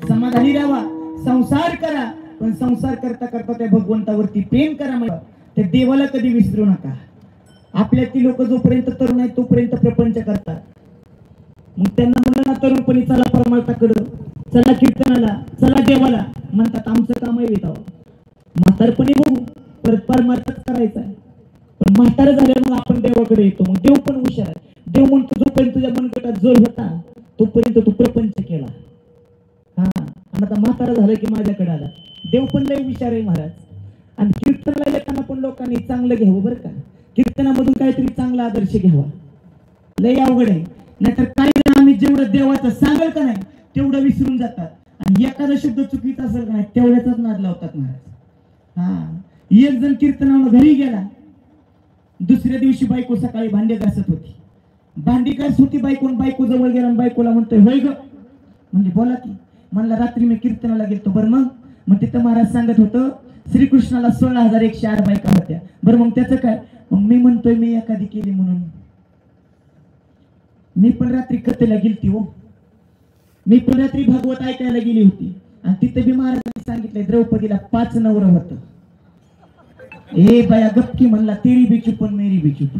समाधानी राहा, संसार करा, पण संसार करता करता त्या भगवंतावरती प्रेम करा. म्हणजे त्या देवाला कधी विसरू नका. आपल्यातली लोक जोपर्यंत तरुण आहेत तोपर्यंत प्रपंच करतात. मग त्यांना म्हणलं ना तरुणपणी चला परमार्थाकडं, चला कीर्तनाला, चला देवाला, म्हणतात आमचं काम आहे विधाव. म्हातारपणी बघू, परत परमार्थच करायचा आहे. पण म्हातार झाल्यावर मग आपण देवाकडे येतो. मग देव पण हुशार आहे. देव म्हणतो जोपर्यंत तुझ्या मनगटात जोर होता तोपर्यंत तू प्रपंच केला. आणि आता म्हातारा झालं की माझ्याकडे आला. देव पण लय हुशार आहे महाराज. आणि कीर्तनाला येताना पण लोकांनी चांगलं घ्यावं बरं का. कीर्तनामधून काहीतरी चांगला आदर्श घ्यावा. लय अवघड आहे. नाहीतर काही जण आम्ही जेवढं देवाचं सांगल का नाही तेवढं विसरून जातात. आणि एखादा शब्द चुकीचा असेल का नाही तेवढ्याचाच नाद लावतात महाराज. एक जण कीर्तनावर घरी गेला. दुसऱ्या दिवशी बायको सकाळी भांडे घासत होती. भांडी घासत होती बायको जवळ गेला आणि बायकोला म्हणतोय होय ग. म्हणजे बोला की. म्हणला रात्री मी कीर्तनाला गेलतो. बरं मग तिथं महाराज सांगत होतं श्रीकृष्णाला 16,108 बायका होत्या. बरं मग त्याचं काय. मग मी म्हणतोय मी एखादी केली म्हणून. मी पण रात्री कथेला गेलती हो. मी पण रात्री भागवत ऐकायला गेली होती. आणि तिथे बी महाराजांनी सांगितलंय द्रौपदीला 5 नवरं होतं. ए बाया गपकी म्हणला तेरी बी चुप मेरी बी चुप.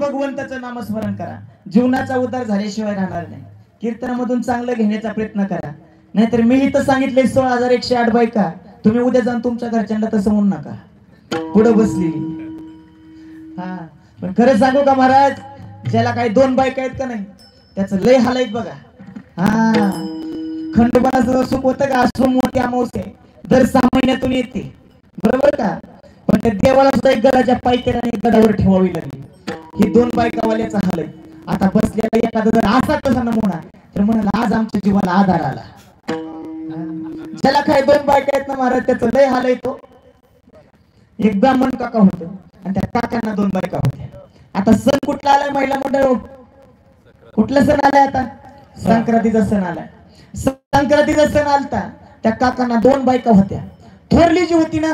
भगवंताचं नामस्मरण करा. जीवनाचा उद्धार झाल्याशिवाय राहणार नाही. कीर्तनामधून चांगलं घेण्याचा प्रयत्न करा. नाहीतर मी तर सांगितले 16,108 बायका. तुम्ही उद्या जाऊन तुमच्या घरच्यांना तसं म्हणू नका पुढे बसलेली. पण खरं सांगू का महाराज, ज्याला काही 2 बायका आहेत का नाही त्याचं लय हाल आहेत बघा. खंडोबाचं सुख होतं का. मोठी अमावस्या दर 6 महिन्यातून येते बरोबर का. पण त्या देवाला सुद्धा एक गडाच्या पायथ्याने गडावर ठेवावी लागली. ही 2 बायकावाल्याचा हाल आहे. आता बसलेला एखादा जर असा तसा नमुना तर म्हणाला आज आमच्या जीवाला आधार आला. ज्याला काही 2 बायका आहेत ना महाराज त्याचं लय हाल आहे. तो एक ब्राह्मण काका होत आणि त्या काकांना 2 बायका होत्या. आता सण कुठला आलाय महिला मंडळ. कुठला सण आलाय आता. संक्रांतीचा सण आलाय. संक्रांतीचा सण आलता. त्या काकांना 2 बायका होत्या. थोरली जी होती ना